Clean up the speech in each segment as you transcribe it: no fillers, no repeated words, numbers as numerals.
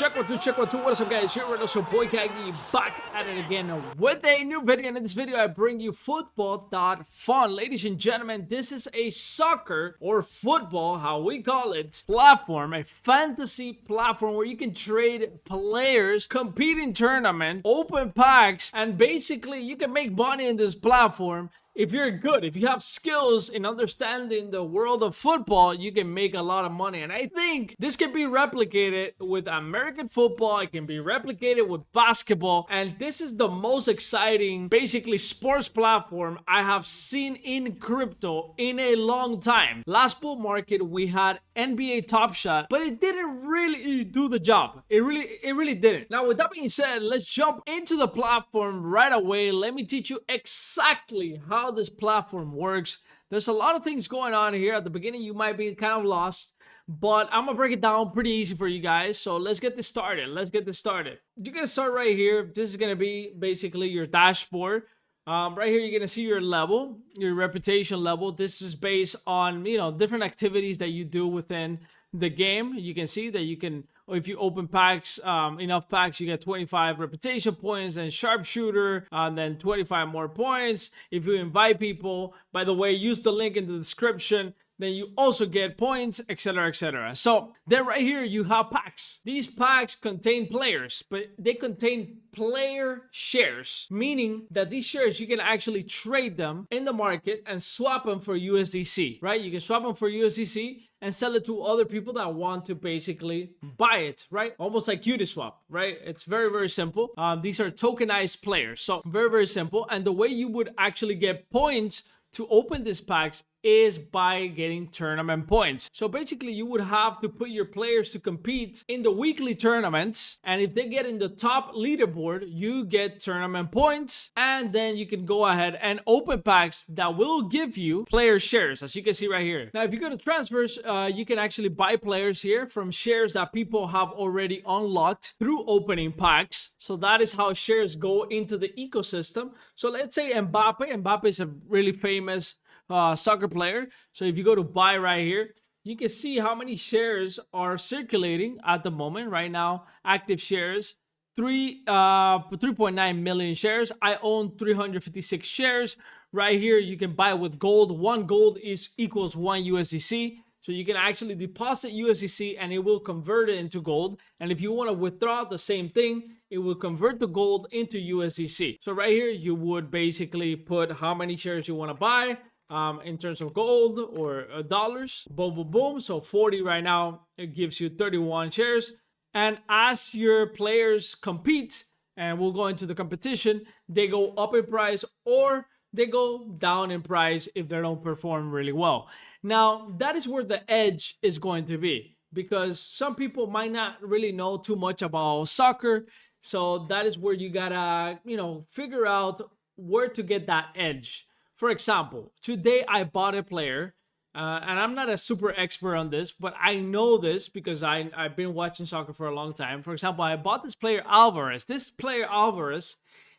Check one, two. What is up, guys? Here with also Boy Kagi back at it again with a new video. And in this video, I bring you Football.fun. Ladies and gentlemen, this is a soccer or football, how we call it, platform, a fantasy platform where you can trade players, compete in tournaments, open packs, and basically you can make money in this platform. If you're good, if you have skills in understanding the world of football, you can make a lot of money. And I think this can be replicated with American football. It can be replicated with basketball. And this is the most exciting, basically, sports platform I have seen in crypto in a long time. Last bull market, we had NBA Top Shot, but it didn't really do the job. It really didn't. Now, with that being said, let's jump into the platform right away. Let me teach you exactly how this platform works. There's a lot of things going on here. At the beginning, you might be kind of lost, but I'm gonna break it down pretty easy for you guys. So let's get this started. You're gonna start right here. This is gonna be basically your dashboard. Right here, you're gonna see your level, your reputation level. This is based on, different activities that you do within the game. You can see that you can, or if you open packs, enough packs, you get 25 reputation points, and sharpshooter, then 25 more points. If you invite people, by the way, use the link in the description, then you also get points, etc, etc. So then right here you have packs. These packs contain players, but they contain player shares, meaning that these shares you can actually trade them in the market and swap them for USDC, right? You can swap them for USDC and sell it to other people that want to basically buy it, right? Almost like Uniswap, right? It's very, very simple. These are tokenized players, so very, very simple. And the way you would actually get points to open these packs is by getting tournament points. So basically you would have to put your players to compete in the weekly tournaments, and if they get in the top leaderboard, you get tournament points, and then you can go ahead and open packs that will give you player shares, as you can see right here. Now if you go to transfers, you can actually buy players here from shares that people have already unlocked through opening packs. So that is how shares go into the ecosystem. So let's say Mbappe is a really famous soccer player. So if you go to buy right here, you can see how many shares are circulating at the moment. Right now, active shares 3.9 million shares. I own 356 shares. Right here, you can buy with gold. 1 gold equals 1 USDC. So you can actually deposit USDC and it will convert it into gold. And if you want to withdraw, the same thing, it will convert the gold into USDC. So right here, you would basically put how many shares you want to buy in terms of gold or dollars. Boom, boom, boom. So 40 right now, it gives you 31 shares. And as your players compete, and we'll go into the competition, they go up in price or they go down in price if they don't perform really well. Now, that is where the edge is going to be, because some people might not really know too much about soccer. So that is where you gotta, figure out where to get that edge. For example, today I bought a player, and I'm not a super expert on this, but I know this because I've been watching soccer for a long time. For example, I bought this player Alvarez. This player Alvarez,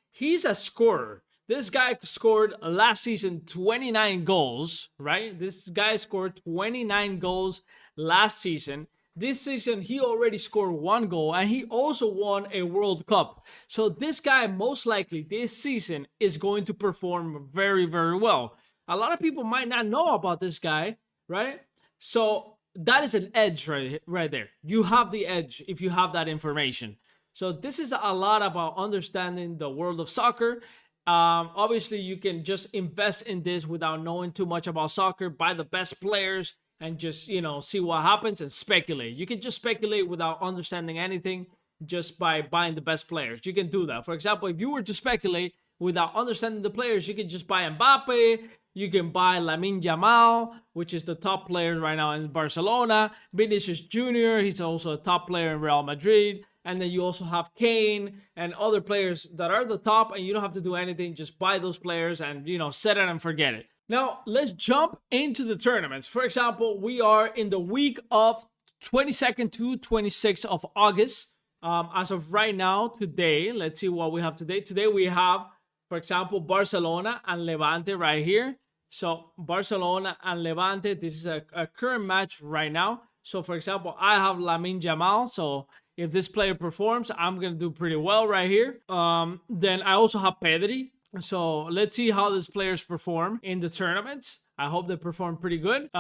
he's a scorer. This guy scored last season 29 goals, right? This guy scored 29 goals last season. This season, he already scored 1 goal, and he also won a World Cup. So this guy, most likely this season, is going to perform very, very well. A lot of people might not know about this guy, right? So that is an edge right there. You have the edge if you have that information. So this is a lot about understanding the world of soccer. Obviously, you can just invest in this without knowing too much about soccer, buy the best players, and just, see what happens and speculate. You can just speculate without understanding anything just by buying the best players. You can do that. For example, if you were to speculate without understanding the players, you can just buy Mbappe. You can buy Lamine Yamal, which is the top player right now in Barcelona. Vinicius Jr., he's also a top player in Real Madrid. And then you also have Kane and other players that are the top, and you don't have to do anything. Just buy those players and, set it and forget it. Now, let's jump into the tournaments. For example, we are in the week of 22nd to 26th of August. As of right now, today, let's see what we have today. Today we have, for example, Barcelona and Levante right here. So Barcelona and Levante, this is a current match right now. So for example, I have Lamine Yamal. So If this player performs, I'm gonna do pretty well right here. Then I also have Pedri. So let's see how these players perform in the tournament. I hope they perform pretty good.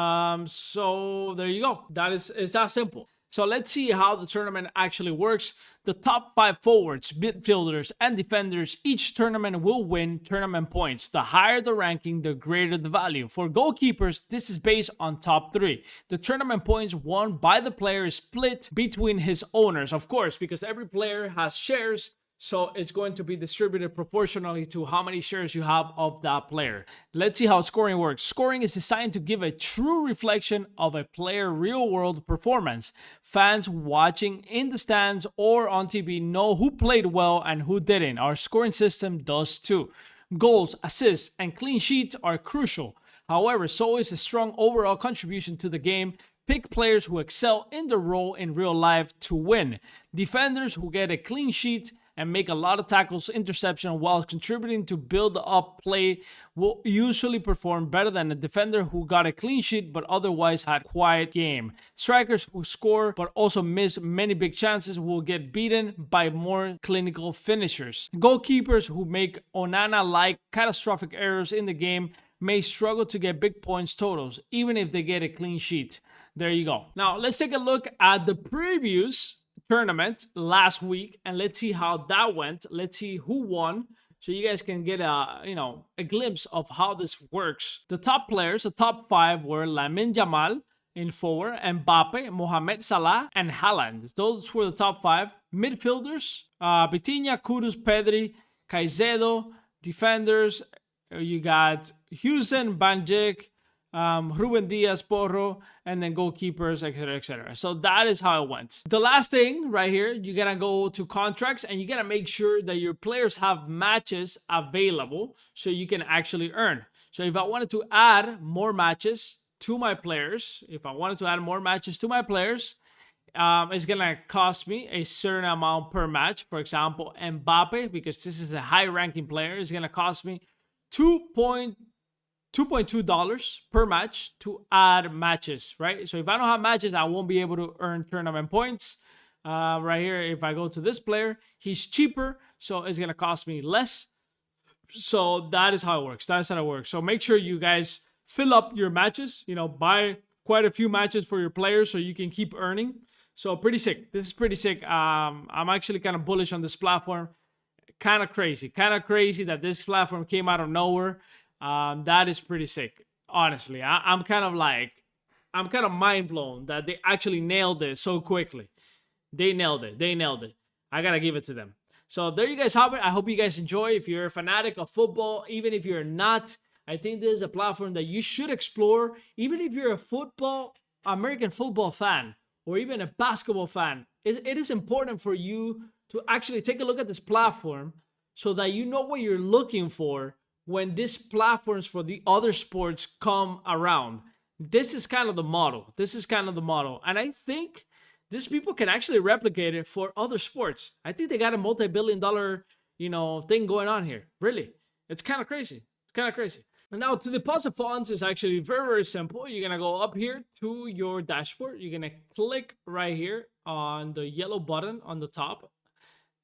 So there you go. It's that simple. So let's see how the tournament actually works. The top 5 forwards, midfielders, and defenders each tournament will win tournament points. The higher the ranking, the greater the value. For goalkeepers, this is based on top 3. The tournament points won by the player is split between his owners, of course, because every player has shares. So it's going to be distributed proportionally to how many shares you have of that player. Let's see how scoring works. Scoring is designed to give a true reflection of a player's real-world performance. Fans watching in the stands or on TV know who played well and who didn't. Our scoring system does too. Goals, assists, and clean sheets are crucial. However, so is a strong overall contribution to the game. Pick players who excel in their role in real life to win. Defenders who get a clean sheet and make a lot of tackles, interception while contributing to build up play will usually perform better than a defender who got a clean sheet but otherwise had quiet game. Strikers who score but also miss many big chances will get beaten by more clinical finishers. Goalkeepers who make Onana-like catastrophic errors in the game may struggle to get big points totals, even if they get a clean sheet. There you go. Now, let's take a look at the previous tournament last week and let's see how that went. Let's see who won, so you guys can get a glimpse of how this works. The top players, the top 5 were Lamine Yamal in forward, Mbappe, Mohamed Salah, and Haaland. Those were the top 5. Midfielders, Vitinha, Kudus, Pedri, Caicedo. Defenders, you got Houston, Van Dijk, Ruben Diaz, Porro, and then goalkeepers, etc., etc. So that is how it went. The last thing right here, you gotta go to contracts and you gotta make sure that your players have matches available so you can actually earn. So if I wanted to add more matches to my players, it's gonna cost me a certain amount per match. For example, Mbappe, because this is a high-ranking player, is gonna cost me $2.2 per match to add matches, right? So if I don't have matches, I won't be able to earn tournament points. Right here, if I go to this player, he's cheaper, so it's gonna cost me less. So that is how it works. That's how it works. So make sure you guys fill up your matches, buy quite a few matches for your players so you can keep earning. So pretty sick. This is pretty sick. I'm actually kind of bullish on this platform. Kind of crazy that this platform came out of nowhere. That is pretty sick, honestly. I'm kind of mind blown that they actually nailed it so quickly. They nailed it. I gotta give it to them. So there you guys have it. I hope you guys enjoy. If you're a fanatic of football, even if you're not, I think this is a platform that you should explore. Even if you're a American football fan, or even a basketball fan, it is important for you to actually take a look at this platform so that you know what you're looking for when these platforms for the other sports come around. This is kind of the model. And I think these people can actually replicate it for other sports. I think they got a multi-billion-dollar, thing going on here. Really. It's kind of crazy. And now to deposit funds is actually very, very simple. You're going to go up here to your dashboard. You're going to click right here on the yellow button on the top.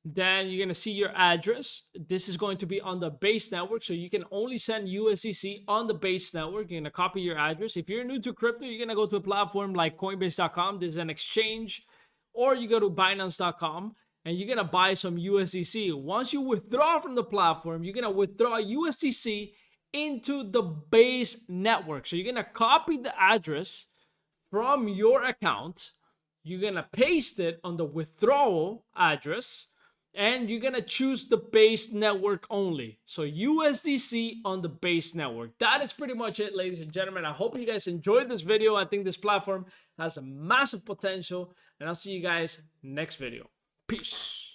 Then you're going to see your address. This is going to be on the base network, so you can only send USDC on the base network. You're going to copy your address. If you're new to crypto, you're going to go to a platform like Coinbase.com. This is an exchange. Or you go to Binance.com and you're going to buy some USDC. Once you withdraw from the platform, you're going to withdraw USDC into the base network. So you're going to copy the address from your account. You're going to paste it on the withdrawal address. And you're going to choose the base network only. So USDC on the base network. That is pretty much it, ladies and gentlemen. I hope you guys enjoyed this video. I think this platform has a massive potential. And I'll see you guys next video. Peace.